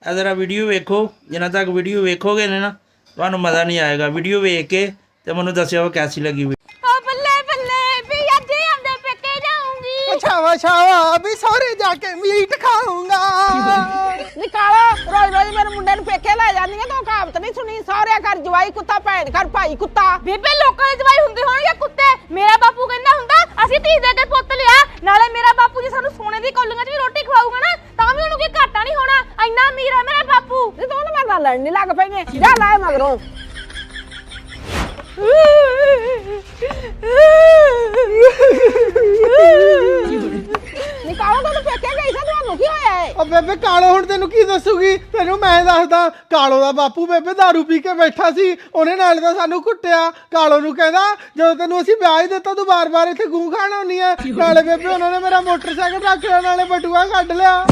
ज़रा वीडियो वेखो, जिन्ना तक वीडियो वेखोगे ना तुहानू मज़ा नहीं आएगा। वीडियो वेख के तो मैनू दस्सिओ कैसी लगी। बल्ले बल्ले भी अज आंदे पेके जाऊंगी। छावा छावा भी सौरे जाके मीट खाऊंगा। निकालो रोज रोज मेरे मुंडे ਨੂੰ ਪੇਕੇ ਲੈ ਜਾਂਦੀ ਹੈ। ਤੂੰ ਕਹਾਵਤ ਨਹੀਂ ਸੁਣੀ, ਸਾਰੇ ਘਰ ਜਵਾਈ ਕੁੱਤਾ ਭੈਣ ਘਰ ਭਾਈ ਕੁੱਤਾ। ਬੇਬੇ ਲੋਕਾਂ ਦੇ ਜਵਾਈ ਹੁੰਦੇ ਹੋਣਗੇ ਕੁੱਤੇ, ਮੇਰਾ ਬਾਪੂ ਕਹਿੰਦਾ ਹੁੰਦਾ ਅਸੀਂ ਧੀ ਦੇ ਕੇ ਪੁੱਤ ਲਿਆ। ਨਾਲੇ ਮੇਰਾ ਬਾਪੂ ਜੀ ਸਾਨੂੰ ਸੋਨੇ ਦੀ ਕੌਲੀਆਂ 'ਚ ਵੀ ਰੋਟੀ ਖਵਾਊਗਾ ਨਾ ਤਾਂ ਵੀ ਉਹਨੂੰ ਕੋਈ ਘਾਟਾ ਨਹੀਂ ਹੋਣਾ। ਇੰਨਾ ਅਮੀਰ ਹੈ ਮੇਰਾ ਬਾਪੂ। ਜੇ ਤੂੰ ਮੇਰੇ ਨਾਲ ਲੜਨ ਨਹੀਂ ਲੱਗ ਪਈਏ ਜਾ ਲਾਏ ਮਗਰੋਂ। ਨਿਕਾਲੋ ਤੂੰ ਪੇਕੇ ਗਈ ਸੀ, ਤੁਹਾਨੂੰ ਕੀ ਹੋਇਆ ਏ? ਓ ਬੇਬੇ ਕਾਲੋ ਹੁਣ ਤੈਨੂੰ ਕੀ ਦੱਸੂਗੀ? ਤੈਨੂੰ ਮੈਂ ਦੱਸਦਾ। ਕਾਲੋ ਦਾ ਬਾਪੂ ਬੇਬੇ ਦਾਰੂ ਪੀ ਕੇ ਬੈਠਾ ਸੀ, ਉਹਨੇ ਨਾਲੇ ਤਾਂ ਸਾਨੂੰ ਕੁੱਟਿਆ। ਕਾਲੋ ਨੂੰ ਕਹਿੰਦਾ ਜਦੋਂ ਤੈਨੂੰ ਅਸੀਂ ਵਿਆਹ ਹੀ ਦਿੱਤਾ ਤੂੰ ਬਾਰ-ਬਾਰ ਇੱਥੇ ਗੂੰ ਖਾਣ ਆਉਣੀ ਹੈ। ਨਾਲੇ ਬੇਬੇ ਉਹਨਾਂ ਨੇ ਮੇਰਾ ਮੋਟਰਸਾਈਕਲ ਰੱਖ ਲਿਆ, ਨਾਲੇ ਬਟੂਆ ਕੱਢ ਲਿਆ।